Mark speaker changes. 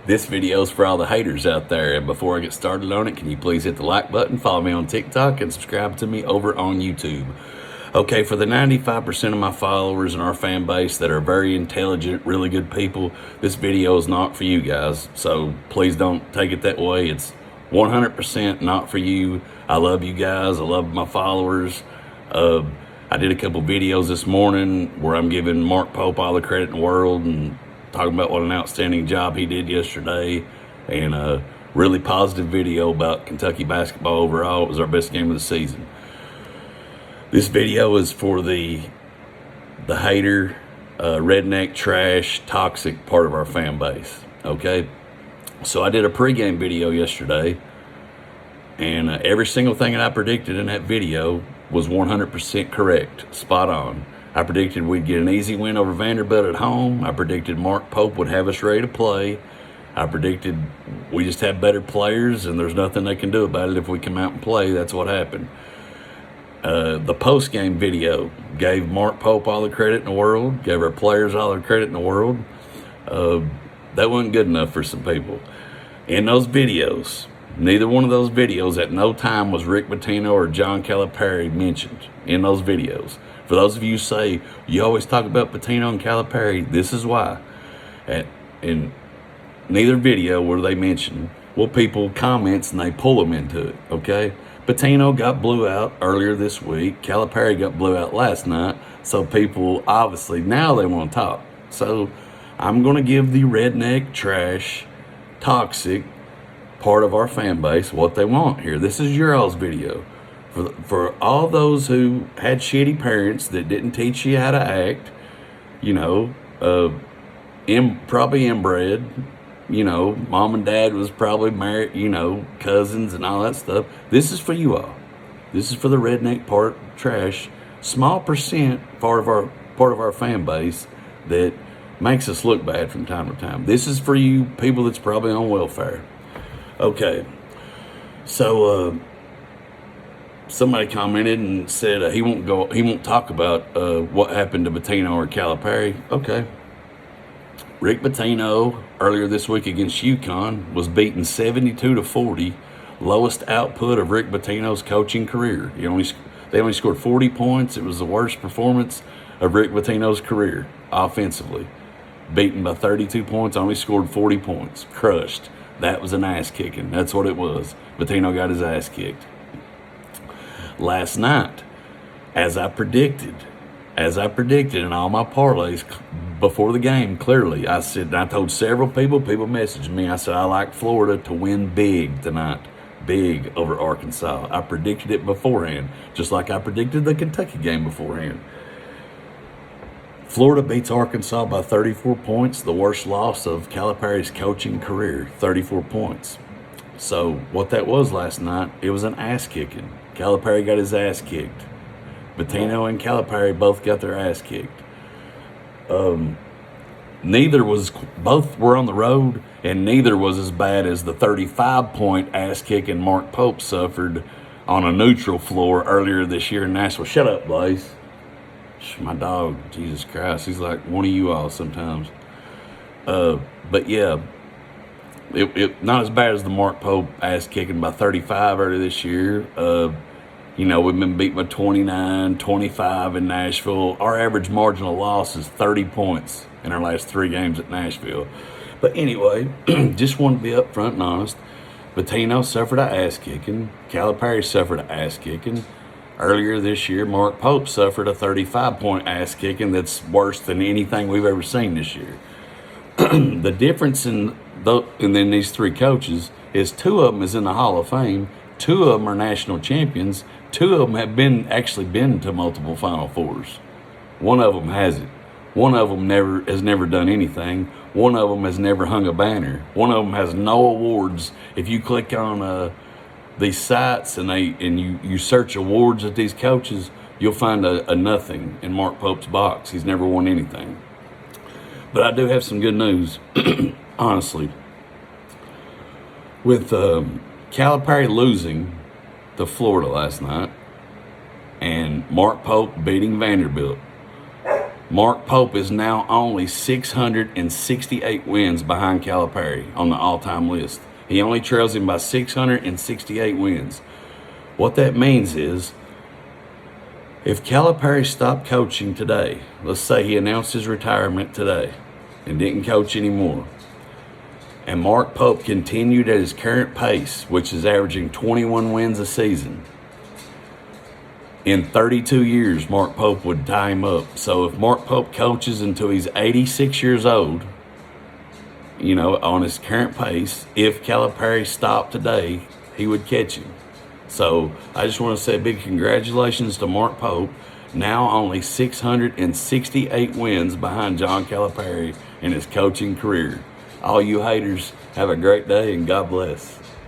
Speaker 1: This video is for all the haters out there, and before I get started on it, can you please hit the like button, follow me on TikTok, and subscribe to me over on YouTube. Okay, for the 95% of my followers and our fan base that are very intelligent, really good people, this video is not for you guys, so please don't take it that way. It's 100% not for you. I love you guys. I love my followers. I did a couple videos this morning where I'm giving Mark Pope all the credit in the world and talking about what an outstanding job he did yesterday, and a really positive video about Kentucky basketball overall. It was our best game of the season. This video is for the hater, redneck, trash, toxic part of our fan base, okay? So I did a pregame video yesterday, and every single thing that I predicted in that video was 100% correct, spot on. I predicted we'd get an easy win over Vanderbilt at home. I predicted Mark Pope would have us ready to play. I predicted we just have better players and there's nothing they can do about it if we come out and play. That's what happened. The post-game video gave Mark Pope all the credit in the world, gave our players all the credit in the world. That wasn't good enough for some people. In those videos, neither one of those videos at no time was Rick Pitino or John Calipari mentioned in those videos. For those of you who say, you always talk about Pitino and Calipari, this is why. In neither video were they mentioned. Well, people comments and they pull them into it, okay? Pitino got blew out earlier this week. Calipari got blew out last night. So people, obviously, now they want to talk. So I'm going to give the redneck, trash, toxic part of our fan base what they want here. This is your all's video. For all those who had shitty parents that didn't teach you how to act, you know, probably inbred, you know, mom and dad was probably married, you know, cousins and all that stuff. This is for you all. This is for the redneck part, trash, small percent part of our fan base that makes us look bad from time to time. This is for you people that's probably on welfare. Okay, so somebody commented and said he won't talk about what happened to Pitino or Calipari. Okay. Rick Pitino earlier this week against UConn was beaten 72-40, lowest output of Rick Pitino's coaching career. They only scored 40 points. It was the worst performance of Rick Pitino's career offensively. Beaten by 32 points, only scored 40 points. Crushed. That was an ass kicking. That's what it was. Pitino got his ass kicked. Last night, as I predicted in all my parlays before the game, clearly, I told several people messaged me, I said, I like Florida to win big tonight, big over Arkansas. I predicted it beforehand, just like I predicted the Kentucky game beforehand. Florida beats Arkansas by 34 points, the worst loss of Calipari's coaching career, 34 points. So what that was last night, it was an ass kicking. Calipari got his ass kicked. Pitino and Calipari both got their ass kicked. Both were on the road, and neither was as bad as the 35-point ass kicking Mark Pope suffered on a neutral floor earlier this year in Nashville. Shut up, Blaze. My dog, Jesus Christ, he's like one of you all sometimes. But yeah, it not as bad as the Mark Pope ass kicking by 35 earlier this year. You know, we've been beat by 29, 25 in Nashville. Our average marginal loss is 30 points in our last 3 games at Nashville. But anyway, just wanted to be upfront and honest. Pitino suffered an ass kicking. Calipari suffered an ass kicking. Earlier this year, Mark Pope suffered a 35-point ass kicking that's worse than anything we've ever seen this year. The difference in these 3 coaches is 2 of them is in the Hall of Fame. 2 of them are national champions. 2 of them have actually been to multiple Final Fours. 1 of them hasn't. 1 of them has never done anything. 1 of them has never hung a banner. 1 of them has no awards. If you click on these sites and you search awards at these coaches, you'll find a nothing in Mark Pope's box. He's never won anything. But I do have some good news, honestly. With Calipari losing to Florida last night and Mark Pope beating Vanderbilt, Mark Pope is now only 668 wins behind Calipari on the all-time list. He only trails him by 668 wins. What that means is, if Calipari stopped coaching today, let's say he announced his retirement today and didn't coach anymore, and Mark Pope continued at his current pace, which is averaging 21 wins a season, in 32 years, Mark Pope would tie him up. So if Mark Pope coaches until he's 86 years old, on his current pace, if Calipari stopped today, he would catch him. So I just want to say a big congratulations to Mark Pope, now only 668 wins behind John Calipari in his coaching career. All you haters, have a great day and God bless.